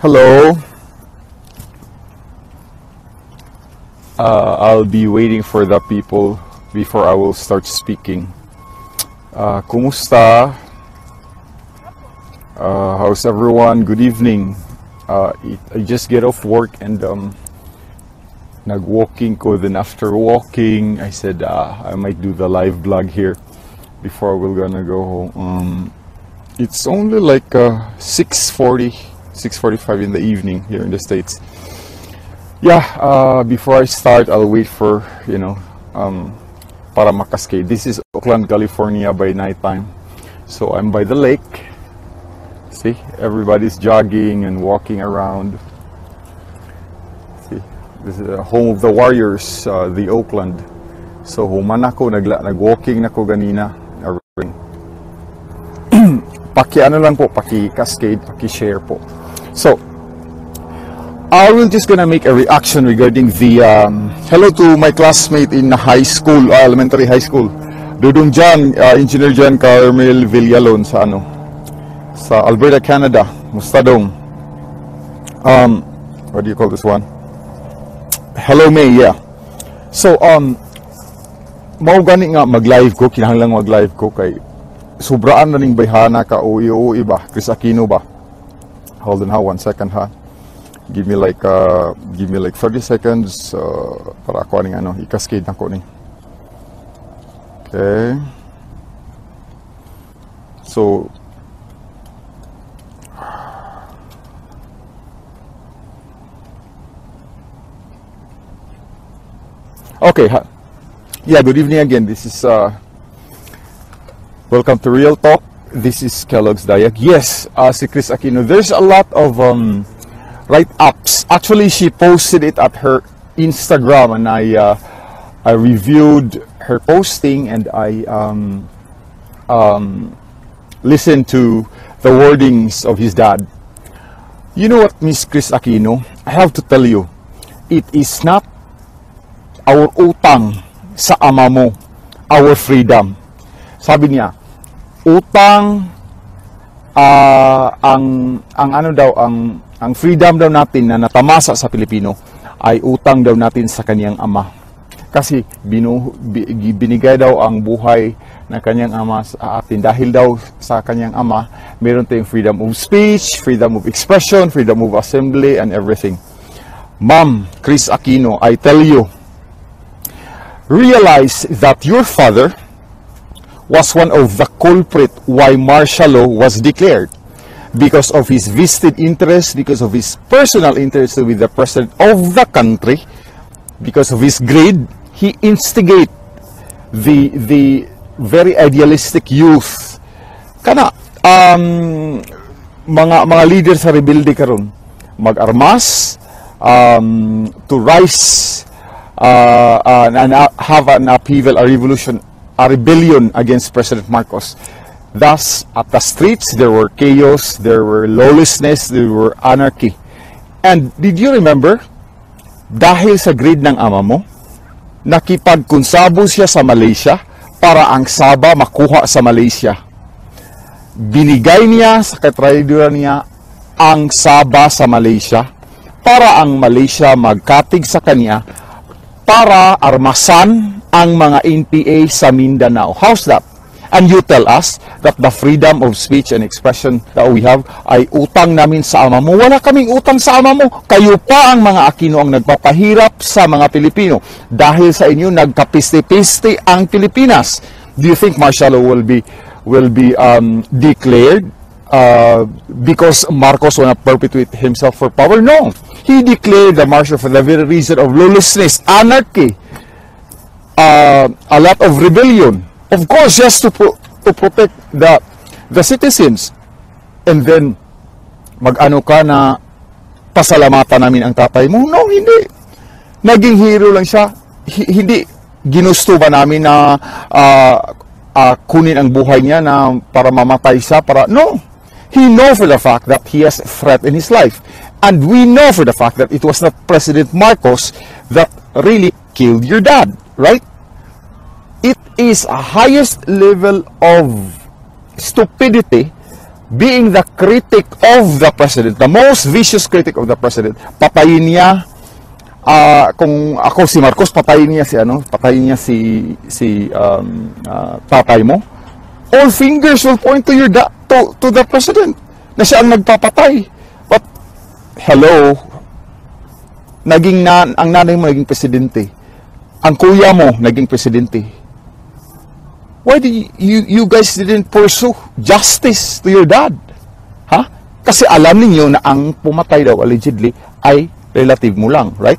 Hello. I'll be waiting for the people before I will start speaking. Kumusta? How's everyone? Good evening. I just get off work and nag-walking ko. Then after walking, I said I might do the live blog here before we're gonna go home. It's only like 6:45 in the evening here in the States. Yeah, before I start, I'll wait for, para makaskade. This is Oakland, California by nighttime. So I'm by the lake. See, everybody's jogging and walking around. See, this is the home of the Warriors, the Oakland. So human ako, nag-walking nako ganina. Paki-ano lang po, paki-cascade, paki-share po. So, I will just gonna make a reaction regarding the hello to my classmate in high school, elementary high school. Dudong Jan, Engineer Jan Carmel Villalon sa sa Alberta, Canada. Musta dong? What do you call this one? Hello May, yeah. So, mao gani nga mag-live ko, kinahanglan mag-live ko kay sobraan na ning bayhana ka uwi ba? Kris Aquino ba? Hold on, 1 second ha. Give me like 30 seconds para ako aning i-cascade na ko ni. Okay. So okay, yeah, good evening again. This is welcome to Real Talk. This is Kellogg's Dayak. Yes, si Kris Aquino. There's a lot of write-ups. Actually, she posted it at her Instagram, and I reviewed her posting, and I listened to the wordings of his dad. You know what, Miss Kris Aquino? I have to tell you, it is not our utang sa ama mo, our freedom. Sabi niya, utang ang freedom daw natin na natamasa sa Pilipino ay utang daw natin sa kaniyang ama. Kasi binigay daw ang buhay ng kaniyang ama sa atin. Dahil daw sa kaniyang ama, meron tayong freedom of speech, freedom of expression, freedom of assembly, and everything. Ma'am Kris Aquino, I tell you, realize that your father was one of the culprit why martial law was declared. Because of his vested interest, because of his personal interest with the president of the country, because of his greed, he instigate the very idealistic youth. Kana mga leader sa rebelde karon mag-armas to rise and have an upheaval, a revolution, a rebellion against President Marcos. Thus, at the streets, there were chaos, there were lawlessness, there were anarchy. And did you remember, dahil sa greed ng ama mo, nakipagkonsabo siya sa Malaysia para ang Sabah makuha sa Malaysia. Binigay niya sa katraidura niya ang Sabah sa Malaysia para ang Malaysia magkatig sa kanya para armasan ang mga NPA sa Mindanao. How's that? And you tell us that the freedom of speech and expression that we have ay utang namin sa ama mo. Wala kaming utang sa ama mo. Kayo pa ang mga Aquino ang nagpapahirap sa mga Pilipino. Dahil sa inyo, nagkapiste-piste ang Pilipinas. Do you think martial law will be declared because Marcos will not perpetuate himself for power? No. He declared the martial for the very reason of lawlessness, anarchy, a lot of rebellion. Of course, just to protect the citizens. And then, mag-ano ka na pasalamatan namin ang tatay mo? No, hindi. Naging hero lang siya. Hindi ginusto ba namin na kunin ang buhay niya na para mamatay siya? No. He know for the fact that he has a threat in his life. And we know for the fact that it was not President Marcos that really killed your dad, right? It is a highest level of stupidity being the critic of the president, the most vicious critic of the president, patayin niya, kung ako si Marcos, patayin niya si tatay mo, all fingers will point to the president na siya ang nagpapatay. But hello, ang nanay mo naging presidente, ang kuya mo naging presidente. Why did you guys didn't pursue justice to your dad? Ha? Kasi alam niyo na ang pumatay daw allegedly ay relative mo lang, right?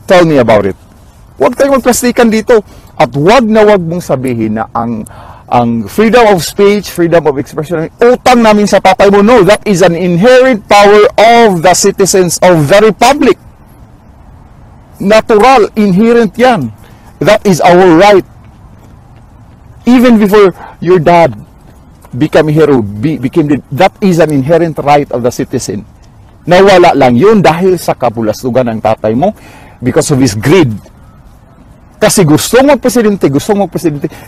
Tell me about it. Huwag tayong magplastikan dito. At wag mong sabihin na ang freedom of speech, freedom of expression, utang namin sa tatay mo. No, that is an inherent power of the citizens of the republic. Natural, inherent yan. That is our right. Even before your dad became a hero, that is an inherent right of the citizen. Nawala lang yun dahil sa kabulastugan ng tatay mo because of his greed. Kasi gustong magpresidente,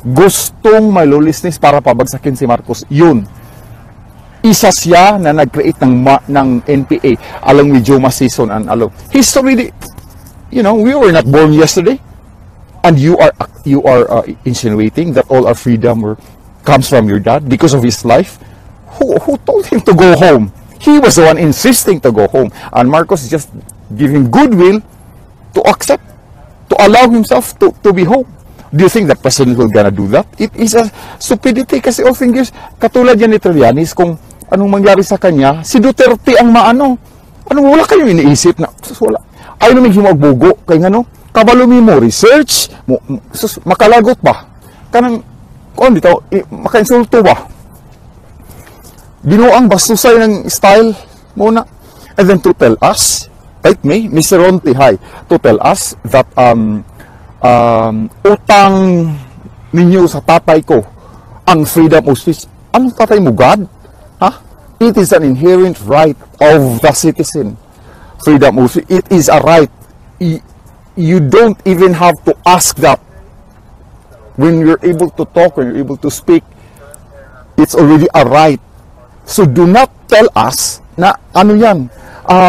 gustong malulisnis para pabagsakin si Marcos. Yun. Isa siya na nag-create ng NPA along with Joma Season and along. History, we were not born yesterday. And you are insinuating that all our freedom comes from your dad because of his life? Who told him to go home? He was the one insisting to go home. And Marcos just gave him goodwill to accept, to allow himself to be home. Do you think the president will gonna do that? It is a stupidity kasi all fingers, katulad yan ni Trillanes, kung anong mangyari sa kanya, si Duterte ang wala kayong iniisip na, wala. Ayaw namin himagbugo, kaya kabalo mo research, makalagot ba? Makainsulto ba? Binuang bastusay ng style muna. And then to tell us, like me, Mr. Ronti, hi, to tell us that utang ninyo sa tatay ko ang freedom of speech. Anong tatay mo, God? Ha? It is an inherent right of the citizen. Freedom of speech, it is a right. You don't even have to ask that. When you're able to talk, when you're able to speak, it's already a right. So do not tell us na yan,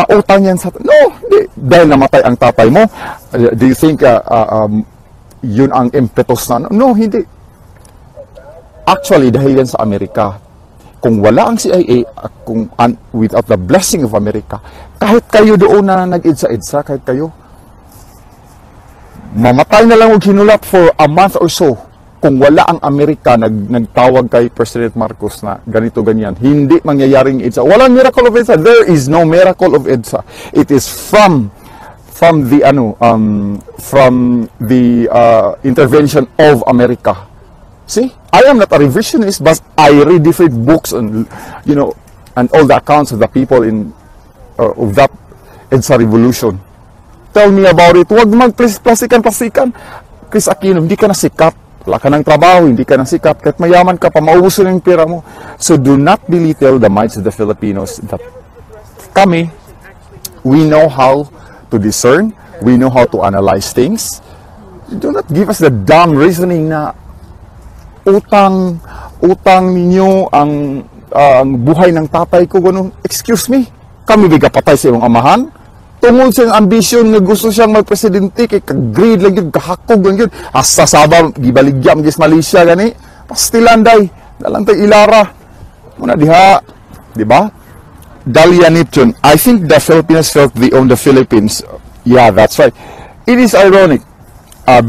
utang yan sa... No, hindi. Dahil namatay ang tatay mo, do you think yun ang impetus na... No, hindi. Actually, dahil yan sa Amerika, kung wala ang CIA, without the blessing of America, kahit kayo doon na nag-idsa-idsa, kahit kayo, mamatay na lang o hinulat for a month or so kung wala ang Amerika nagtawag kay President Marcos na ganito ganyan, hindi mangyayaring EDSA. Walang miracle of EDSA. There is no miracle of EDSA. It is from the intervention of America. See, I am not a revisionist, but I read different books and and all the accounts of the people of that EDSA revolution. Tell me about it. Huwag magplastikan. Kris Aquino, hindi ka na sikat. Wala ka ng trabaho, hindi ka na sikat. Kahit mayaman ka pa, maubuso na yung pera mo. So do not belittle the minds of the Filipinos. That kami, we know how to discern. We know how to analyze things. Do not give us the dumb reasoning na utang ninyo ang buhay ng tatay ko. Ganun. Excuse me, kami bigapatay sa iyong amahan. Tungod sa ambisyon na gusto siyang magpresidente, kay kag-greed lang yun, kahakog lang yun, hasta sabang gibaligyam gis Malaysia gani, pastilanday, nalantay ilara, muna diha, di ba? Dalia Nipton, I think the Filipinos felt they own the Philippines. Yeah, that's right. It is ironic.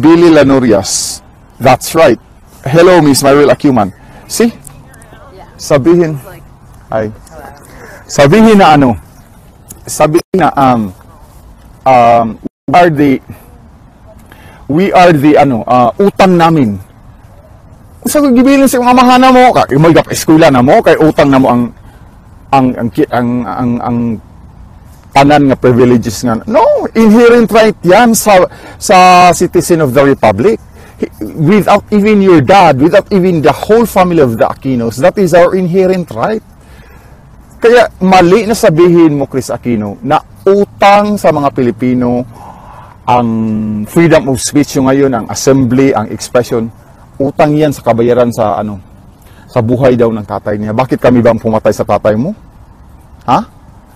Billy Lanurias, that's right. Hello, Miss Maril Acuman. See? Sabihin, sabihin na we are the utang namin. Sa gibilin sa mga mahana mo, kay mo eskwela na mo, kay utang na mo ang tanan nga privileges nga. No, inherent right yan sa citizen of the republic. Without even your dad, without even the whole family of the Aquinos, that is our inherent right. Kaya mali na sabihin mo, Kris Aquino, na utang sa mga Pilipino ang freedom of speech yung ngayon, ang assembly, ang expression. Utang yan sa kabayaran sa buhay daw ng tatay niya. Bakit kami ba ang pumatay sa tatay mo? Ha?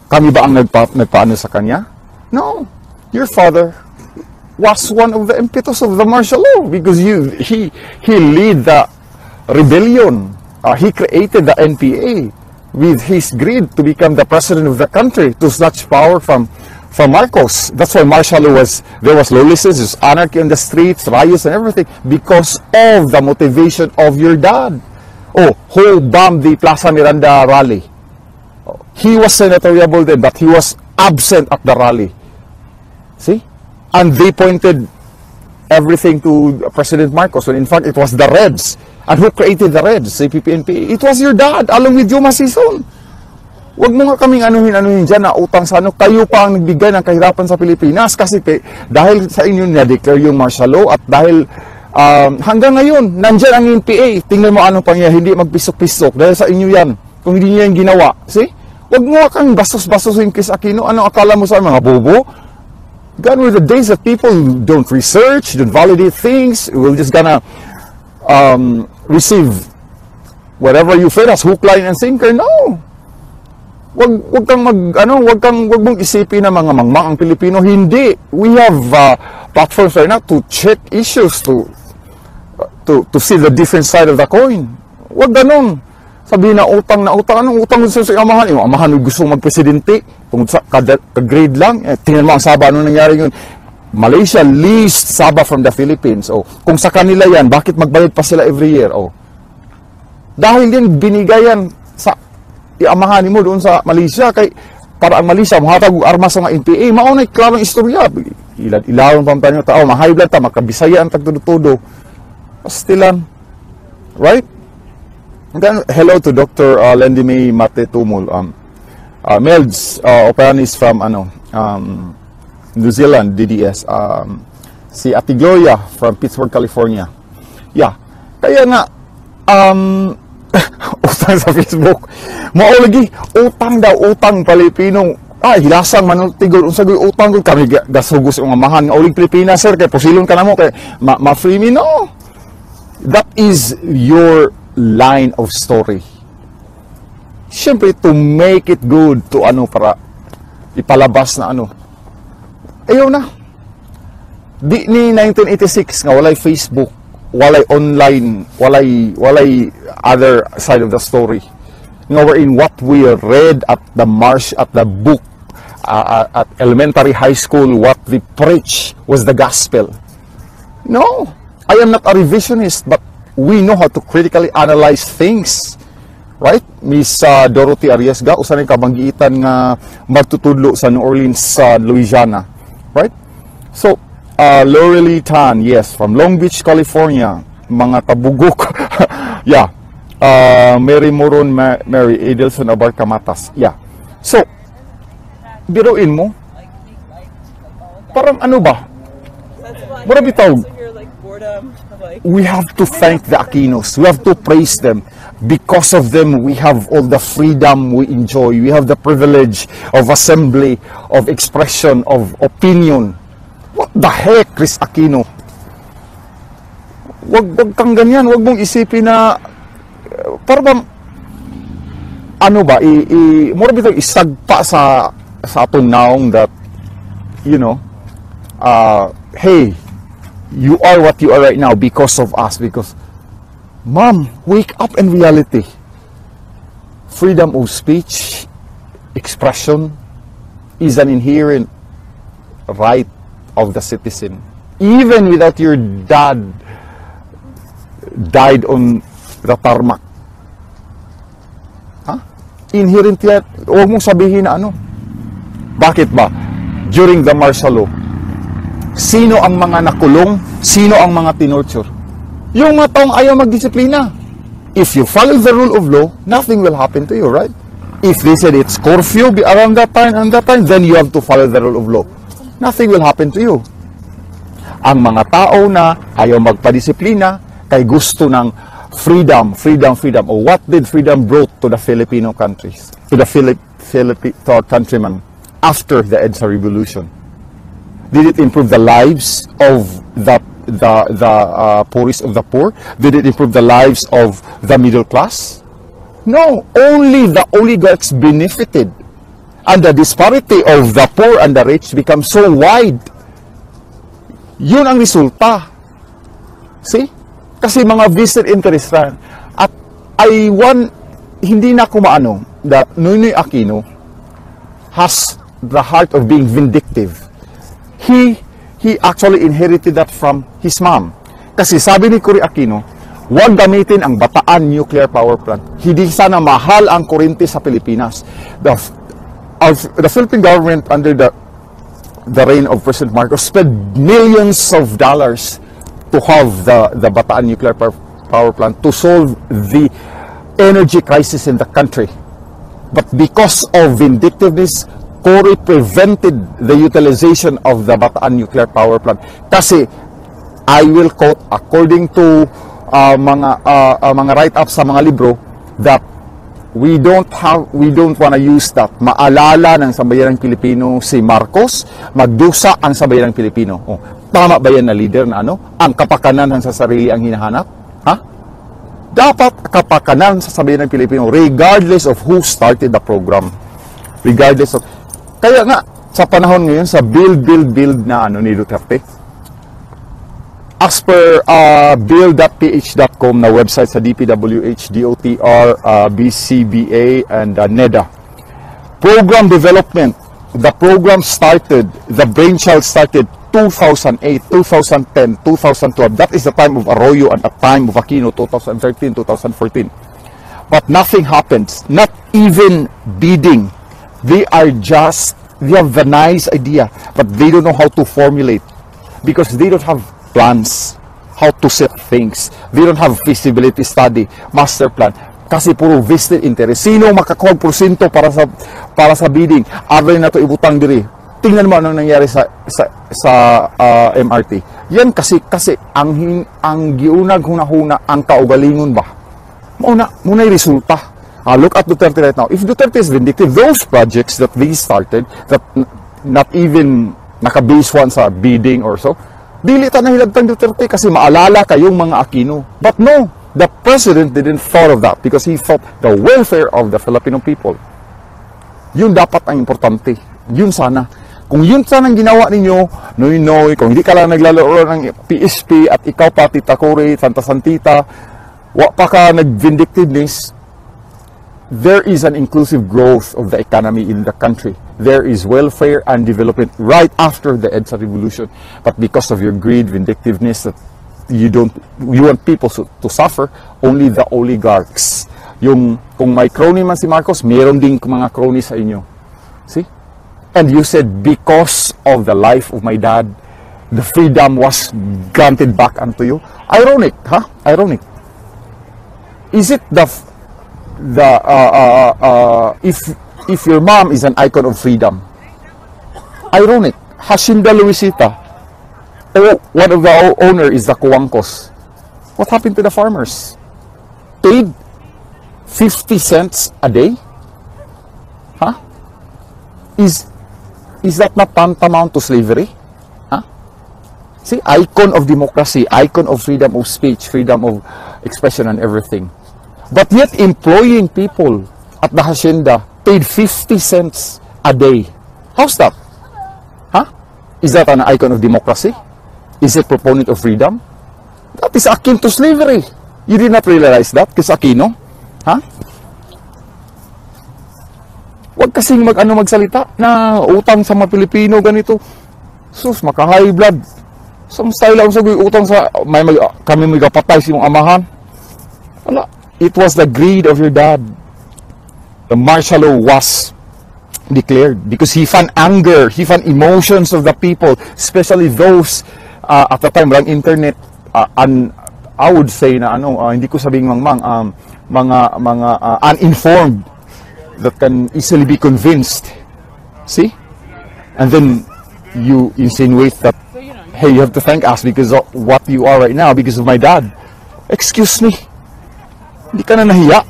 Kami ba ang nagpaano sa kanya? No. Your father was one of the impetus of the martial law because he led the rebellion. He created the NPA with his greed to become the president of the country, to snatch power from Marcos. That's why martial law there was lawlessness, there's anarchy on the streets, riots and everything, because of the motivation of your dad. Oh, who bombed the Plaza Miranda rally? He was senatoriable then, but he was absent at the rally. See? And they pointed everything to President Marcos, when in fact it was the Reds. And who created the Reds? CPP-NPA. It was your dad, along with Yuma Sison. Huwag mo nga kaming anuhin dyan na utang sa ano. Kayo pa ang nagbigay ng kahirapan sa Pilipinas. Kasi dahil sa inyo na-declare yung martial law at dahil hanggang ngayon, nandyan ang NPA. Tingnan mo anong pangyayari, hindi magpisok-pisok. Dahil sa inyo yan. Kung hindi nyo yan ginawa. See? Huwag mo nga kang bastos-bastos yung Kris Aquino. Anong akala mo sa mga bobo? Gone were the days that people don't research, don't validate things. We're just gonna receive whatever you fed us, hook, line, and sinker. No. Wag mong isipin na mga mangmang ang Pilipino. Hindi. We have platforms right now to check issues, to see the different side of the coin. Wag ganun. Sabihin na utang. Anong utang gusto sa amahan? Yung amahan gusto magpresidente. Kung ka-grade lang, tingnan mo ang Sabah, ano nangyari yun? Malaysia leased Sabah from the Philippines. Oh, kung sa kanila yan, bakit magbayad pa sila every year? Oh, dahil din binigayan sa iamahan mo doon sa Malaysia, kay para ang Malaysia mahatag og armas sa mga NPA. Maunay klarong istorya. Ilawon pa ang tao, ma-high blood ta, makabisaya ang tagtudo-tudo. Pastilan. Right? And then, hello to Dr. Lendy May Mate Tumul. Melds Operanis from New Zealand, DDS. Si Ate Gloria from Pittsburgh, California. Yeah. Kaya nga, utang sa Facebook. Maulagi, utang Pilipino. Hilasang manultigol. Unsa gyud utang gud kami gasugos ang amahan nga uling Pilipinas, sir, kay posilon ka namo kay ma-free me. No. That is your line of story. Siyempre, to make it good, to para ipalabas na ayaw na. Di ni 1986 nga walay Facebook, walay online, walay other side of the story. Nga wherein what we read at the book, at elementary, high school, what they preach was the gospel. No, I am not a revisionist, but we know how to critically analyze things. Right? Miss Dorothy Ariasga, usan ka banggitan nga magtutudlo sa New Orleans, Louisiana. Right? So, Lorelei Tan, yes, from Long Beach, California. Mga tabugok. Yeah. Mary Moron, Mary Edelson Abarca Matas. Yeah. So, biruin mo, parang ano ba? Mura bitaw. We have to thank the Aquinos. We have to praise them. Because of them, we have all the freedom we enjoy. We have the privilege of assembly, of expression, of opinion. What the heck, Kris Aquino? Wag kang ganyan. Wag mong isipin na para ba mura bitaw isagpa sa atong naong that hey, you are what you are right now because of us, because Mom, wake up in reality. Freedom of speech, expression is an inherent right of the citizen. Even without your dad died on the tarmac. Inherent yan. Huwag mong sabihin na Bakit ba? During the martial law, sino ang mga nakulong? Sino ang mga tinorture? Yung mga taong ayaw magdisiplina. If you follow the rule of law, nothing will happen to you, right? If they said it's curfew around that time, then you have to follow the rule of law. Nothing will happen to you. Ang mga tao na ayaw magpadisiplina, kay gusto ng freedom. Or what did freedom brought to the Filipino countries? To the to our countrymen after the EDSA revolution? Did it improve the lives of that the poorest of the poor? Did it improve the lives of the middle class? No, only the oligarchs benefited. And the disparity of the poor and the rich becomes so wide. Yun ang resulta. See? Kasi mga vested interest yan. At hindi na kumaano that Noynoy Aquino has the heart of being vindictive. He actually inherited that from his mom. Kasi sabi ni Cory Aquino, huwag gamitin ang Bataan nuclear power plant. Hindi sana mahal ang kuryente sa Pilipinas. The Philippine government under the reign of President Marcos spent millions of dollars to have the Bataan nuclear power plant to solve the energy crisis in the country. But because of vindictiveness, Cory prevented the utilization of the Bataan nuclear power plant. Kasi, I will quote, according to mga write-ups sa mga libro, that we don't want to use that. Maalala ng sambayanang Pilipino si Marcos, magdusa ang sambayanang Pilipino. Oh, tama ba yan na leader na ang kapakanan sa sarili ang hinahanap? Ha? Dapat kapakanan sa sambayanang Pilipino regardless of who started the program. Regardless of... Kaya nga, sa panahon ngayon, sa build na ni Duterte, as per build.ph.com na website sa DPWH, DOTR, BCBA, and NEDA. Program development. The program started, the brainchild started 2008, 2010, 2012. That is the time of Arroyo and the time of Aquino, 2013, 2014. But nothing happens. Not even bidding. They have the nice idea, but they don't know how to formulate because they don't have plans, how to set things. They don't have feasibility study, master plan. Kasi puro vested interest. Sino makakuha porsyento para sa bidding? Abay na to ibutang diri. Tingnan mo anong nangyari sa MRT. Yan kasi ang giunag hunahuna ang kaugalingon ba. Muna yung resulta. Look at Duterte right now. If Duterte is vindictive, those projects that they started, that not even naka-base one sa bidding or so, dili ta na hilagtang Duterte kasi maalala kayong mga Aquino. But no, the president didn't thought of that because he thought the welfare of the Filipino people. Yun dapat ang importante. Yun sana. Kung yun sana ang ginawa ninyo, Noynoy, kung hindi ka lang naglalaro ng PSP at ikaw pa, Tita Cory, Santa Santita, wa pa ka nag-vindictiveness, there is an inclusive growth of the economy in the country. There is welfare and development right after the EDSA revolution. But because of your greed, vindictiveness, that you want people to suffer, only the oligarchs. Kung may crony man si Marcos, meron ding mga crony sa inyo. See? And you said, because of the life of my dad, the freedom was granted back unto you. Ironic, huh? Ironic. Is it if your mom is an icon of freedom? Ironic. Hacienda Luisita, one of the owner is the Kuwangkos. What happened to the farmers? Paid 50 cents a day? Huh? Is that not tantamount to slavery? Huh? See, icon of democracy, icon of freedom of speech, freedom of expression and everything. But yet employing people at the hacienda paid 50 cents a day. How's that? Huh? Is that an icon of democracy? Is it proponent of freedom? That is akin to slavery. You did not realize that, Kris Aquino? Huh? Huwag kasing magsalita na utang sa mga Pilipino ganito. Sus, maka-high blood. Some style lang sa utang sa kami may kapatay si mong amahan. Wala. It was the greed of your dad. The martial law was declared because he found anger, he found emotions of the people, especially those at the time walang internet, and I would say na hindi ko sabing mga uninformed that can easily be convinced. See? And then you insinuate that, hey, you have to thank us because of what you are right now, because of my dad. Excuse me. Hindi ka na nahiya.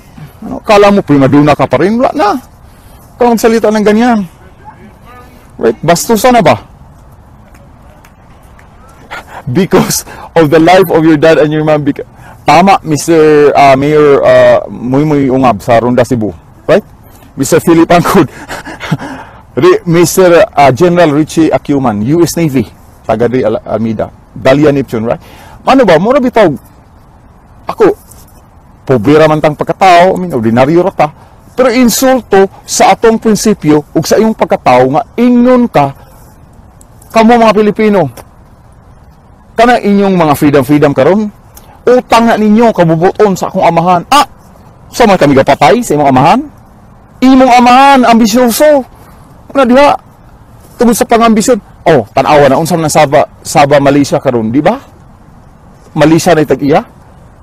Kala mo, primaduna ka pa rin. Wala na. Ikaw magsalita ng ganyan. Right? Bastusan na ba? because of the life of your dad and your mom. Tama, Mr. Mayor Muy Ungab sa Ronda, Cebu. Right? Mr. Philip Angkod. Mr. General Richie Acuman, US Navy. Taga di Almeida. Dalian Neptune, right? Ano ba? Mura bitaw. Ako, pobera man tang pagkatao, ordinaryo rata. Pero insulto sa atong prinsipyo ug sa iyong pagkatao nga ingnon ka kamo mga Pilipino. Kana inyong mga freedom karon. Utang na ninyo kabubuton sa akong amahan. Sa man kami gapatay sa imong amahan? Imong amahan ambisyoso. Una diha tungod sa pangambisyon. Tan-awa na unsa na Sabah Malaysia karon, di ba? Malaysia na tag-iya.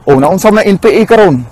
Naunsa na NPA karon.